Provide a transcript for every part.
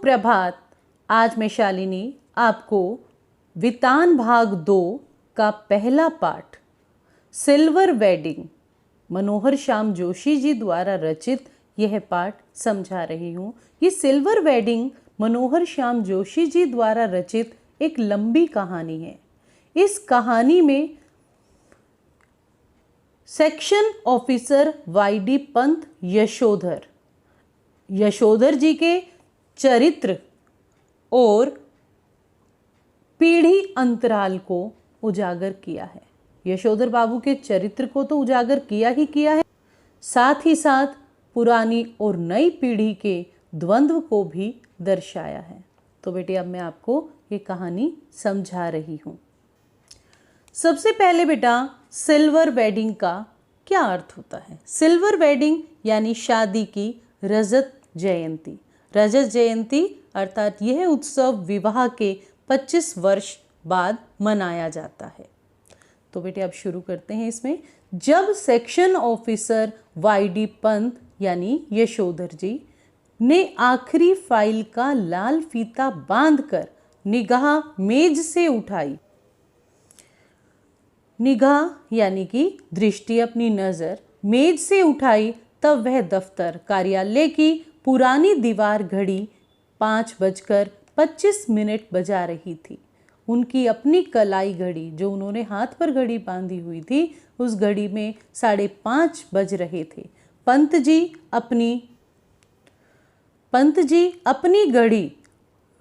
सुप्रभात। आज मैं शालिनी आपको वितान भाग 2 का पहला पाठ सिल्वर वेडिंग मनोहर श्याम जोशी जी द्वारा रचित यह पाठ समझा रही हूँ। ये सिल्वर वेडिंग मनोहर श्याम जोशी जी द्वारा रचित एक लंबी कहानी है। इस कहानी में सेक्शन ऑफिसर वाईडी पंत यशोधर जी के चरित्र और पीढ़ी अंतराल को उजागर किया है। यशोधर बाबू के चरित्र को तो उजागर किया ही किया है, साथ ही साथ पुरानी और नई पीढ़ी के द्वंद्व को भी दर्शाया है। तो बेटे अब मैं आपको ये कहानी समझा रही हूँ। सबसे पहले बेटा सिल्वर वेडिंग का क्या अर्थ होता है। सिल्वर वेडिंग यानी शादी की रजत जयंती। रजत जयंती अर्थात यह उत्सव विवाह के 25 वर्ष बाद मनाया जाता है। तो बेटे अब शुरू करते हैं इसमें। जब सेक्शन ऑफिसर वाईडी पंत यानी यशोधर जी ने आखिरी फाइल का लाल फीता बांधकर निगाह मेज से उठाई, निगाह यानी कि दृष्टि, अपनी नज़र मेज से उठाई, तब वह दफ्तर कार्यालय की पुरानी दीवार घड़ी 5:25 बजा रही थी। उनकी अपनी कलाई घड़ी, जो उन्होंने हाथ पर घड़ी बांधी हुई थी, उस घड़ी में 5:30 बज रहे थे। पंत जी अपनी घड़ी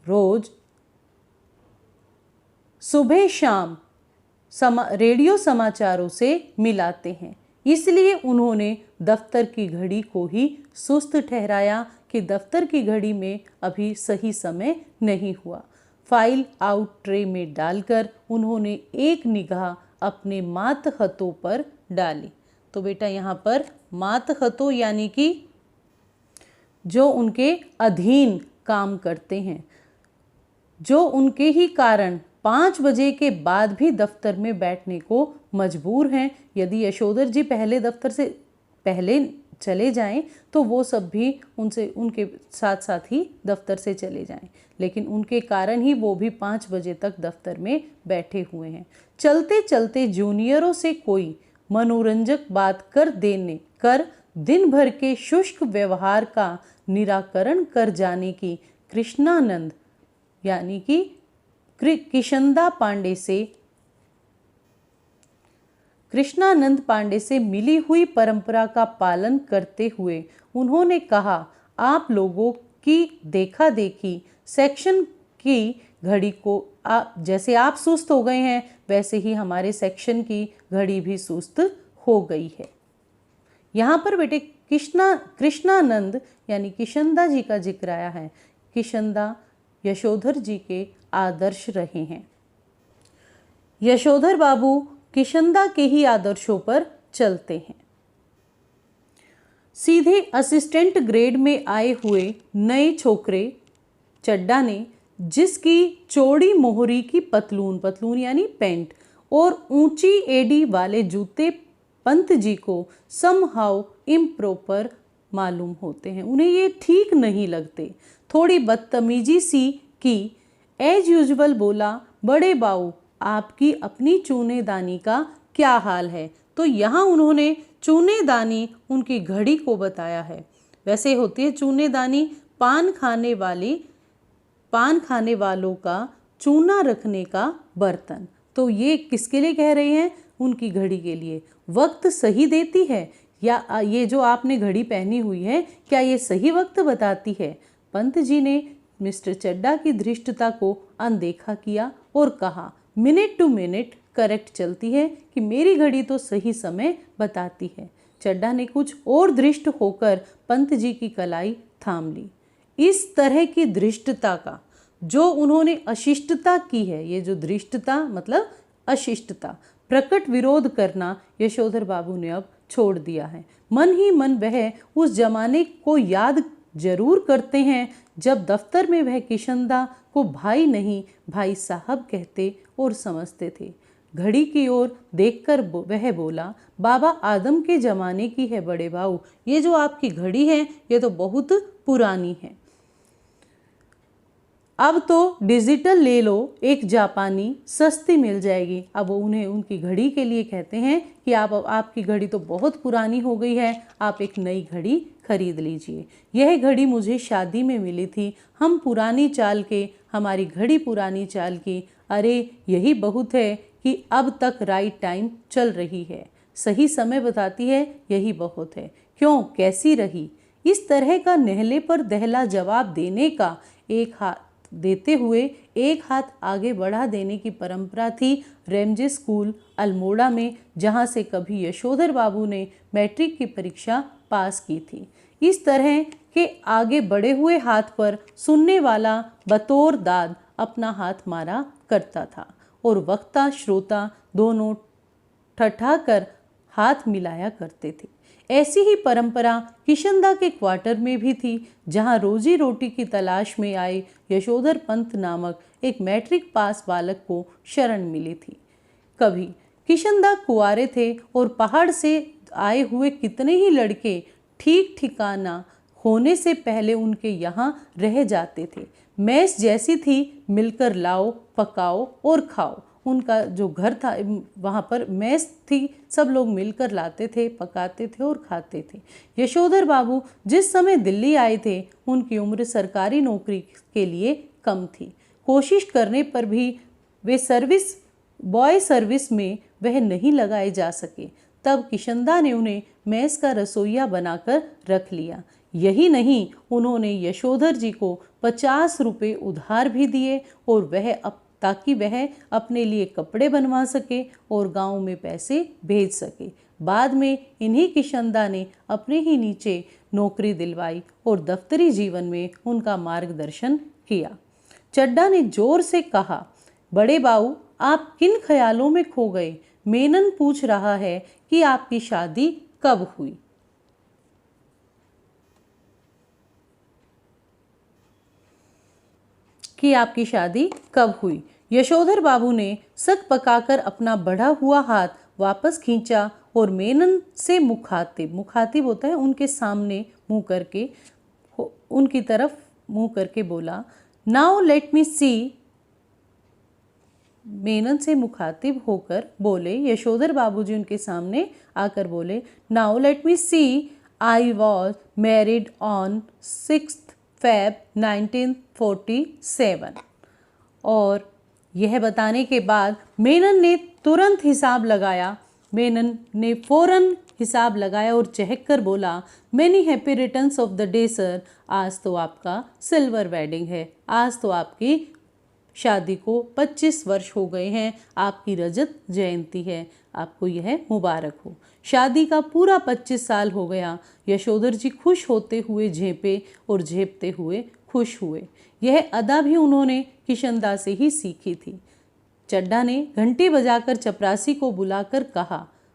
रोज सुबह शाम रेडियो समाचारों से मिलाते हैं, इसलिए उन्होंने दफ्तर की घड़ी को ही सुस्त ठहराया कि दफ्तर की घड़ी में अभी सही समय नहीं हुआ। फाइल आउट ट्रे में डालकर उन्होंने एक निगाह अपने मातहतों पर डाली। तो बेटा यहाँ पर मातहतों यानी कि जो उनके अधीन काम करते हैं, जो उनके ही कारण 5 बजे के बाद भी दफ्तर में बैठने को मजबूर हैं। यदि यशोधर जी पहले दफ्तर से पहले चले जाएं तो वो सब भी उनके साथ साथ ही दफ्तर से चले जाएं, लेकिन उनके कारण ही वो भी 5 बजे तक दफ्तर में बैठे हुए हैं। चलते चलते जूनियरों से कोई मनोरंजक बात कर दिन भर के शुष्क व्यवहार का निराकरण कर जाने की कृष्णानंद यानी कि कृष्णानंद पांडे से मिली हुई परंपरा का पालन करते हुए उन्होंने कहा, आप लोगों की देखा देखी सेक्शन की घड़ी को जैसे आप सुस्त हो गए हैं, वैसे ही हमारे सेक्शन की घड़ी भी सुस्त हो गई है। यहाँ पर बेटे कृष्णानंद यानी किशनदा जी का जिक्र आया है। किशनदा यशोधर जी के आदर्श रहे हैं। यशोधर बाबू किशनदा के ही आदर्शों पर चलते हैं। सीधे असिस्टेंट ग्रेड में आए हुए नए छोकरे चड्डा ने, जिसकी चौड़ी मोहरी की पतलून यानी पैंट और ऊंची एड़ी वाले जूते पंत जी को समहाउ इम्प्रॉपर मालूम होते हैं, उन्हें ये ठीक नहीं लगते। थोड़ी बदतमीजी सी की, एज यूजुअल बोला, बड़े बाऊ आपकी अपनी चूनेदानी का क्या हाल है। तो यहाँ उन्होंने चूनेदानी उनकी घड़ी को बताया है। वैसे होती है चूनेदानी पान खाने वालों का चूना रखने का बर्तन। तो ये किसके लिए कह रहे हैं? उनकी घड़ी के लिए। वक्त सही देती है या ये जो आपने घड़ी पहनी हुई है, क्या ये सही वक्त बताती है? पंत जी ने मिस्टर चड्डा की धृष्टता को अनदेखा किया और कहा, मिनट टू मिनट करेक्ट चलती है कि मेरी घड़ी तो सही समय बताती है। चड्डा ने कुछ और धृष्ट होकर पंत जी की कलाई थाम ली। इस तरह की धृष्टता का जो उन्होंने अशिष्टता की है, ये जो धृष्टता मतलब अशिष्टता, प्रकट विरोध करना यशोधर बाबू ने अब छोड़ दिया है। मन ही मन वह उस जमाने को याद जरूर करते हैं जब दफ्तर में वह किशनदा को भाई नहीं भाई साहब कहते और समझते थे। घड़ी की ओर देखकर वह बोला, बाबा आदम के जमाने की है बड़े बाऊ, ये जो आपकी घड़ी है ये तो बहुत पुरानी है। अब तो डिजिटल ले लो, एक जापानी सस्ती मिल जाएगी। अब वो उन्हें उनकी घड़ी के लिए कहते हैं कि आपकी घड़ी तो बहुत पुरानी हो गई है, आप एक नई घड़ी खरीद लीजिए। यह घड़ी मुझे शादी में मिली थी, हम पुरानी चाल के, हमारी घड़ी पुरानी चाल की। अरे यही बहुत है कि अब तक राइट टाइम चल रही है, सही समय बताती है, यही बहुत है। क्यों, कैसी रही? इस तरह का नहले पर दहला जवाब देने का एक हाथ देते हुए एक हाथ आगे बढ़ा देने की परंपरा थी रेमजे स्कूल अल्मोड़ा में, जहां से कभी यशोधर बाबू ने मैट्रिक की परीक्षा पास की थी। इस तरह के आगे बढ़े हुए हाथ पर सुनने वाला बतौर दाद अपना हाथ मारा करता था और वक्ता श्रोता दोनों ठठाकर हाथ मिलाया करते थे। ऐसी ही परंपरा किशनदा के क्वार्टर में भी थी, जहां रोजी रोटी की तलाश में आए यशोधर पंत नामक एक मैट्रिक पास बालक को शरण मिली थी। कभी किशनदा कुंवारे थे और पहाड़ से आए हुए कितने ही लड़के ठीक ठिकाना होने से पहले उनके यहाँ रह जाते थे। मैस जैसी थी, मिलकर लाओ, पकाओ और खाओ। उनका जो घर था वहाँ पर मेस थी, सब लोग मिलकर लाते थे, पकाते थे और खाते थे। यशोधर बाबू जिस समय दिल्ली आए थे, उनकी उम्र सरकारी नौकरी के लिए कम थी। कोशिश करने पर भी वे बॉय सर्विस में वह नहीं लगाए जा सके। तब किशनदा ने उन्हें मेस का रसोइया बनाकर रख लिया। यही नहीं, उन्होंने यशोधर जी को 50 रुपये उधार भी दिए और ताकि वह अपने लिए कपड़े बनवा सके और गांव में पैसे भेज सके। बाद में इन्हीं किशनदा ने अपने ही नीचे नौकरी दिलवाई और दफ्तरी जीवन में उनका मार्गदर्शन किया। चड्डा ने जोर से कहा, बड़े बाऊ, आप किन ख्यालों में खो गए? मेनन पूछ रहा है कि आपकी शादी कब हुई। यशोधर बाबू ने सक पकाकर अपना बढ़ा हुआ हाथ वापस खींचा और मेनन से मुखातिब होता है उनके सामने मुंह करके, उनकी तरफ मुंह करके बोला, नाउ लेट मी सी। मेनन से मुखातिब होकर बोले, यशोधर बाबूजी उनके सामने आकर बोले, now let me see, I was married on 6 Feb 1947। और यह बताने के बाद मेनन ने फौरन हिसाब लगाया और चहक कर बोला, many happy returns of the day sir. आज तो आपका सिल्वर वेडिंग है, आज तो आपकी शादी को 25 वर्ष हो गए हैं, आपकी रजत जयंती है, आपको यह मुबारक हो। शादी का पूरा 25 साल हो गया। यशोधर जी खुश होते हुए झेपे और झेपते हुए खुश हुए। यह अदा भी उन्होंने किशनदा से ही सीखी थी। चड्डा ने घंटी बजाकर चपरासी को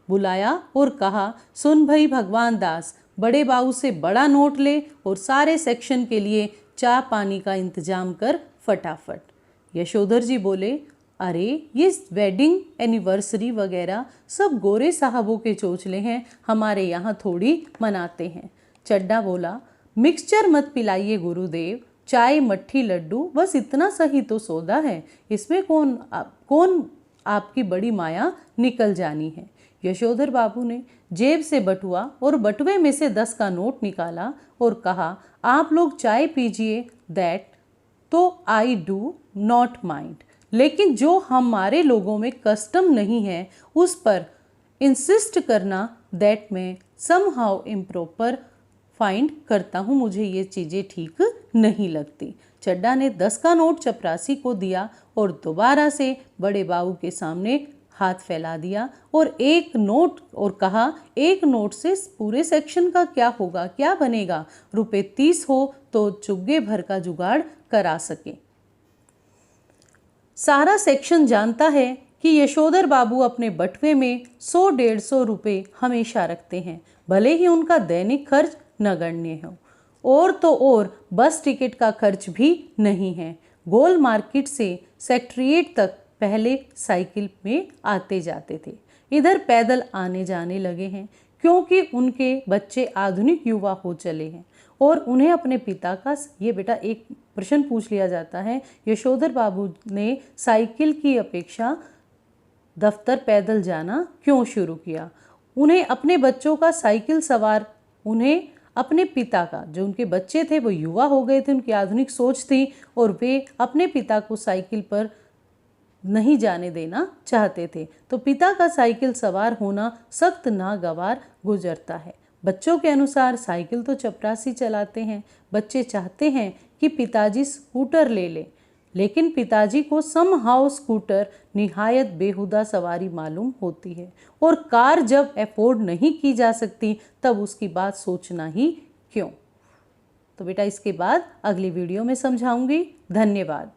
बुलाया और कहा, सुन भाई भगवान दास, बड़े बाबू से बड़ा नोट ले और सारे सेक्शन के लिए चाय पानी का इंतजाम कर फटाफट। यशोधर जी बोले, अरे ये वेडिंग एनिवर्सरी वगैरह सब गोरे साहबों के चोचले हैं, हमारे यहाँ थोड़ी मनाते हैं। चड्डा बोला, मिक्सचर मत पिलाइए गुरुदेव, चाय मट्ठी लड्डू बस इतना सही तो सौदा है, इसमें कौन आपकी बड़ी माया निकल जानी है। यशोधर बाबू ने जेब से बटुआ और बटुए में से 10 का नोट निकाला और कहा, आप लोग चाय पीजिए, दैट तो आई डू नॉट माइंड, लेकिन जो हमारे लोगों में कस्टम नहीं है उस पर इंसिस्ट करना, दैट में समहाउ इम्प्रॉपर फाइंड करता हूँ, मुझे ये चीज़ें ठीक नहीं लगती। चड्डा ने 10 का नोट चपरासी को दिया और दोबारा से बड़े बाबू के सामने हाथ फैला दिया और कहा, एक नोट से पूरे सेक्शन का क्या होगा, क्या बनेगा, रुपए 30 हो तो चुग्गे भर का जुगाड़ करा सके। सारा सेक्शन जानता है कि यशोधर बाबू अपने बटुए में 100-150 रुपये हमेशा रखते हैं, भले ही उनका दैनिक खर्च नगण्य हो। और तो और बस टिकट का खर्च भी नहीं है। गोल मार्केट से सेक्रेटेरिएट तक पहले साइकिल में आते जाते थे, इधर पैदल आने जाने लगे हैं, क्योंकि उनके बच्चे आधुनिक युवा हो चले हैं और उन्हें अपने पिता का, ये बेटा एक प्रश्न पूछ लिया जाता है, यशोधर बाबू ने साइकिल की अपेक्षा दफ्तर पैदल जाना क्यों शुरू किया। उन्हें अपने बच्चों का साइकिल सवार, उन्हें अपने पिता का, जो उनके बच्चे थे वो युवा हो गए थे, उनकी आधुनिक सोच थी और वे अपने पिता को साइकिल पर नहीं जाने देना चाहते थे। तो पिता का साइकिल सवार होना सख्त नागवार गुजरता है। बच्चों के अनुसार साइकिल तो चपरासी चलाते हैं, बच्चे चाहते हैं कि पिताजी स्कूटर ले लें, लेकिन पिताजी को समहाउ स्कूटर निहायत बेहुदा सवारी मालूम होती है और कार जब अफोर्ड नहीं की जा सकती तब उसकी बात सोचना ही क्यों। तो बेटा इसके बाद अगली वीडियो में समझाऊंगी। धन्यवाद।